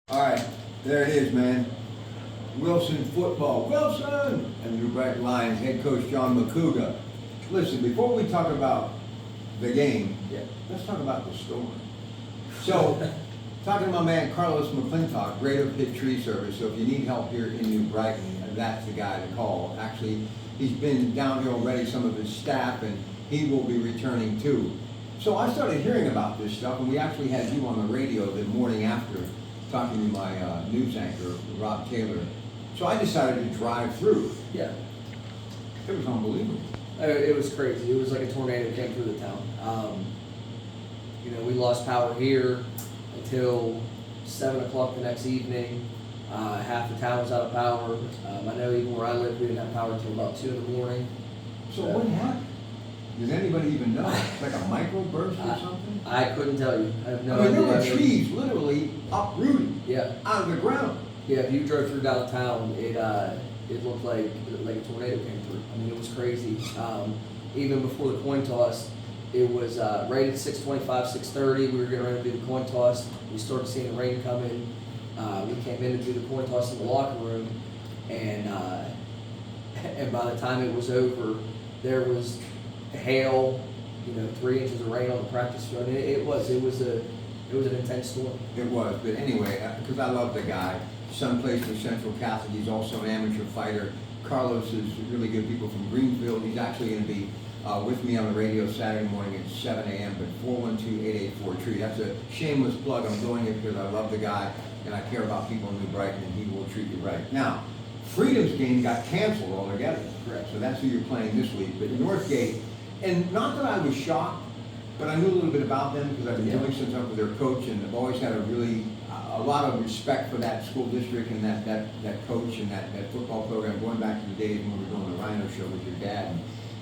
All right, there it is, man. Wilson football. Wilson! And the New Brighton Lions head coach John Macuga. Listen, before we talk about the game, let's talk about the story. So, talking to my man Carlos McClintock, Greater Pit Tree Service. So if you need help here in New Brighton, that's the guy to call. Actually, he's been down here already, some of his staff, and he will be returning too. So I started hearing about this stuff, and we actually had you on the radio the morning after, talking to my news anchor, Rob Taylor. So I decided to drive through. Yeah. It was unbelievable. It was crazy. It was like a tornado came through the town. We lost power here until 7 o'clock the next evening. Half the town was out of power. I know even where I live, we didn't have power until about 2 in the morning. So what happened? Does anybody even know? Like a microburst or something? I couldn't tell you. I have no there idea. were trees literally uprooted out of the ground. Yeah, if you drove through downtown, it looked like a tornado came through. I mean, it was crazy. Even before the coin toss, it was right at 6:25, 6:30. We were getting ready to do the coin toss. We started seeing the rain coming. We came in to do the coin toss in the locker room, and by the time it was over, there was hail, 3 inches of rain on the practice field. It was an intense storm. It was, but anyway, because I love the guy. Son plays for Central Catholic. He's also an amateur fighter. Carlos is really good people from Greenfield. He's actually going to be with me on the radio Saturday morning at 7 a.m. But 412-884-TREE. That's a shameless plug. I'm doing it because I love the guy and I care about people in New Brighton, and he will treat you right. Now, Freedom's game got canceled altogether. Correct. So that's who you're playing this week. But Northgate, and not that I was shocked, but I knew a little bit about them because I've been dealing since I was their coach, and I've always had a lot of respect for that school district and that coach and that football program, going back to the days when we were doing the Rhino show with your dad and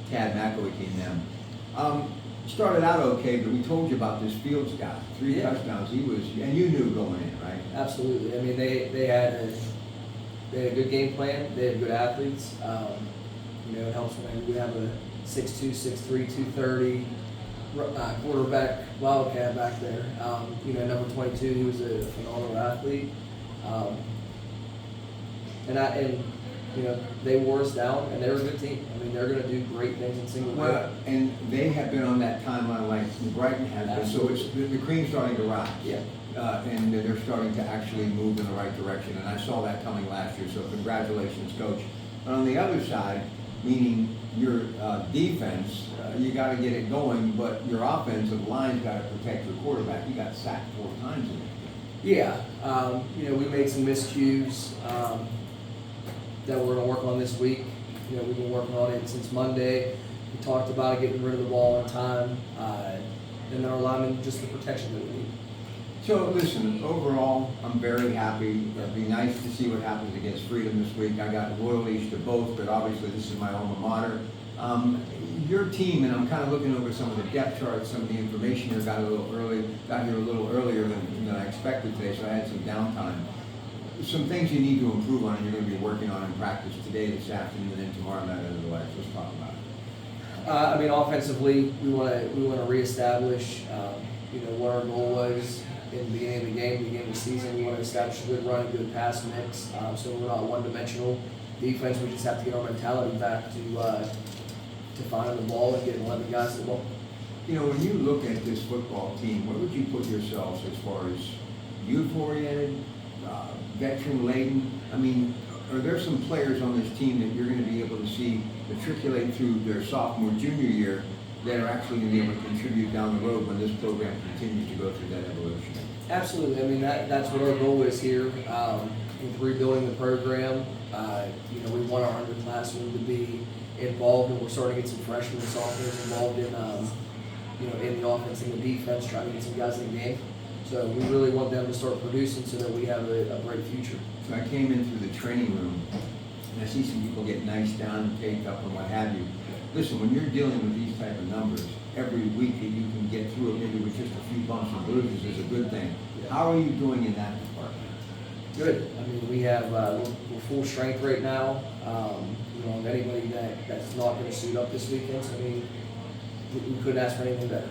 Tad Macuga and them. Started out okay, but we told you about this Fields guy, 3 touchdowns. He was, and you knew going in, right? Absolutely. I mean, they had a good game plan. They had good athletes. It helps when you have a 6'2", 6'3", 230 quarterback, Wildcat back there. Number 22, he was a phenomenal athlete. They wore us down, and they're a good team. I mean, they're going to do great things in single Well, and they have been on that timeline like Brighton has been, so it's the cream's starting to rise. Yeah. And they're starting to actually move in the right direction, and I saw that coming last year, so congratulations, Coach. And on the other side, meaning your defense, you got to get it going, but your offensive line's got to protect your quarterback. You got sacked 4 times in that game. Yeah. We made some miscues that we're going to work on this week. We've been working on it since Monday. We talked about getting rid of the ball on time, and then our linemen, just the protection that we need. So listen, overall, I'm very happy. It'd be nice to see what happens against Freedom this week. I got loyalties to both, but obviously this is my alma mater. Your team, and I'm kind of looking over some of the depth charts, some of the information here, got here a little earlier than I expected today, so I had some downtime. Some things you need to improve on, and you're going to be working on in practice today, this afternoon, and then tomorrow night under the lights. Let's talk about it. Offensively, we want to reestablish, what our goal was in the beginning of the beginning of the season. We want to establish a good run, a good pass mix, so we're not one-dimensional defense. We just have to get our mentality back to finding the ball and getting 11 guys to the ball. When you look at this football team, where would you put yourselves as far as youth-oriented, veteran-laden? I mean, are there some players on this team that you're going to be able to see matriculate through their sophomore, junior year that are actually going to be able to contribute down the road when this program continues to go through that evolution? Absolutely. I mean, that's what our goal is here with rebuilding the program. We want our underclassmen to be involved, and we're starting to get some freshmen and sophomores involved in the offense and the defense, trying to get some guys in the game. So we really want them to start producing so that we have a bright future. So I came in through the training room, and I see some people get nice down, taped up, and what have you. Listen, when you're dealing with these type of numbers, every week that you can get through it maybe with just a few bumps and bruises is a good thing. Yeah. How are you doing in that department? Good. I mean, we have we're full strength right now. Anybody that's not going to suit up this weekend, so, I mean, we couldn't ask for anything better.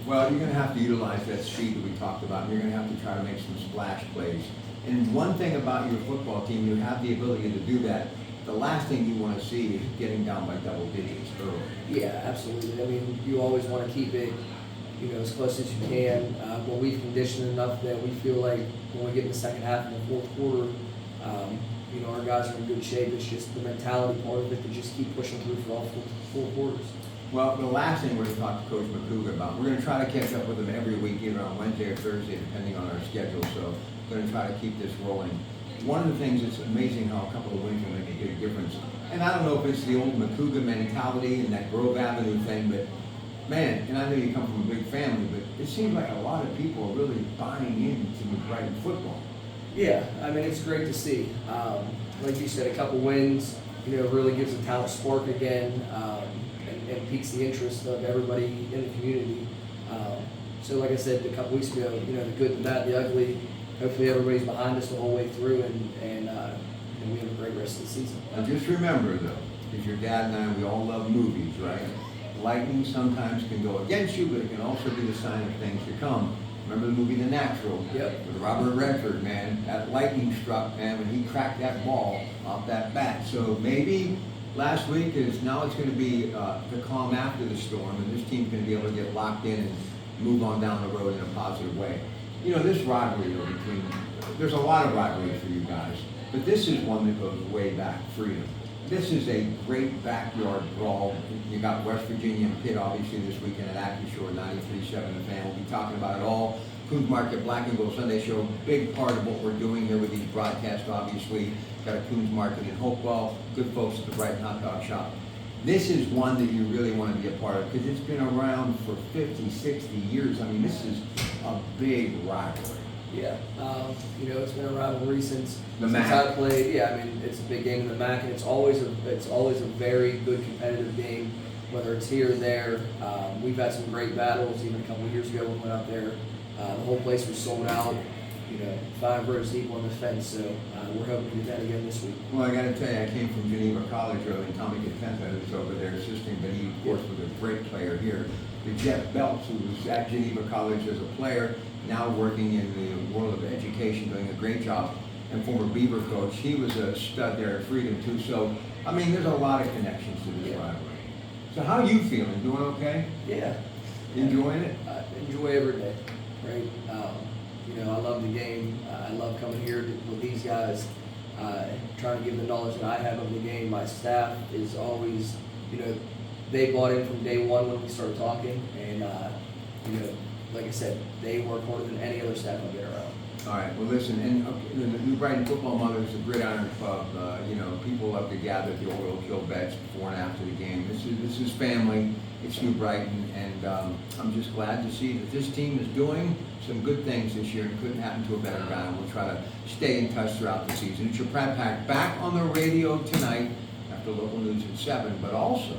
Well, you're going to have to utilize that speed that we talked about, and you're going to have to try to make some splash plays. And one thing about your football team, you have the ability to do that. The last thing you want to see is getting down by double digits early. Yeah, absolutely. I mean, you always want to keep it, as close as you can. But we've conditioned enough that we feel like when we get in the second half and the fourth quarter, our guys are in good shape. It's just the mentality part of it to just keep pushing through for all four quarters. Well, the last thing we're going to talk to Coach Macuga about, we're going to try to catch up with him every week, either on Wednesday or Thursday, depending on our schedule. So we're going to try to keep this rolling. One of the things, it's amazing how a couple of wins will make a big difference. And I don't know if it's the old Macuga mentality and that Grove Avenue thing, but man, and I know you come from a big family, but it seems like a lot of people are really buying into Brighton football. Yeah, I mean, it's great to see. Like you said, a couple wins, really gives the town a spark again, and piques the interest of everybody in the community. So like I said a couple weeks ago, the good, the bad, the ugly, hopefully everybody's behind us the whole way through, and we have a great rest of the season. Now just remember though, because your dad and I, we all love movies, right? Lightning sometimes can go against you, but it can also be the sign of things to come. Remember the movie The Natural? Yep. With Robert Redford, man. That lightning struck, man, when he cracked that ball off that bat. So maybe last week now it's going to be the calm after the storm, and this team's going to be able to get locked in and move on down the road in a positive way. This rivalry though there's a lot of rivalries for you guys, but this is one that goes way back, Freedom. This is a great backyard brawl. You got West Virginia and Pitt obviously this weekend at Acashore, 93.7 The Fan. We'll be talking about it all. Coons Market Black and Gold Sunday Show, big part of what we're doing here with these broadcasts, obviously. Got a Coons Market in Hopewell, good folks at the Brighton Hot Dog Shop. This is one that you really want to be a part of because it's been around for 50, 60 years. I mean, this is a big rivalry. Yeah, it's been a rivalry since MAC. I played. Yeah, I mean, it's a big game in the MAC, and it's always a very good competitive game, whether it's here or there. We've had some great battles. Even a couple of years ago, when we went out there, the whole place was sold out. 5 rows deep on the fence. So we're hoping to do that again this week. Well, I got to tell you, I came from Geneva College early, and Tommy Contenta was over there assisting, but he, of course, was a great player here. The Jeff Belts, who was at Geneva College as a player, now working in the world of education, doing a great job, and former Beaver coach. He was a stud there at Freedom, too. So, I mean, there's a lot of connections to this rivalry. So how are you feeling? Doing okay? Yeah. Enjoying it? I enjoy every day, right? I love the game. I love coming here with these guys, trying to give the knowledge that I have of the game. My staff is always, they bought in from day one when we started talking, and, like I said, they work harder than any other staff I've been around. All right, well, listen, and the New Brighton Football Mothers, the Gridiron Club, people love to gather at the old Oak Hill beds before and after the game. This is family, it's New Brighton, and I'm just glad to see that this team is doing some good things this year. It couldn't happen to a better guy, and we'll try to stay in touch throughout the season. It's your Pratt Pack back on the radio tonight after local news at 7, but also,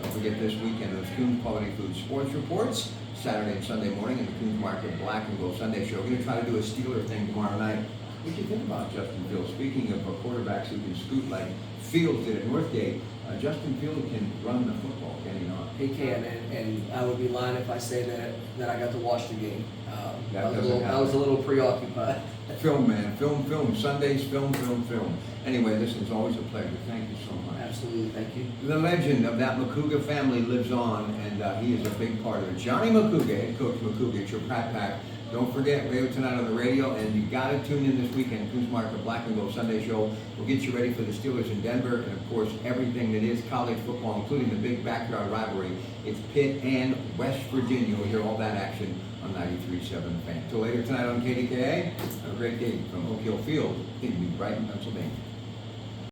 don't forget this weekend, those Coons Quality Food Sports Reports, Saturday and Sunday morning, in the Coons Market Black and Gold Sunday Show. We're going to try to do a Steeler thing tomorrow night. What do you think about Justin Fields? Speaking of quarterbacks who can scoot like Fields did at Northgate, Justin Fields can run the football, can he not? He can, and I would be lying if I say that I got to watch the game. I was a little preoccupied. Film, man. Film. Sundays, film. Anyway, listen, it's always a pleasure. Thank you so much. Absolutely, thank you. The legend of that Macuga family lives on, and he is a big part of it. Johnny Macuga, head coach Macuga, it's your Pratt Pack. Don't forget, radio tonight on the radio, and you got to tune in this weekend. Coons Market Black and Gold Sunday Show. We'll get you ready for the Steelers in Denver, and of course, everything that is college football, including the big backyard rivalry. It's Pitt and West Virginia. You'll hear all that action on 93.7 Fan. Till later tonight on KDKA. Have a great day from Oak Hill Field in New Brighton, Pennsylvania.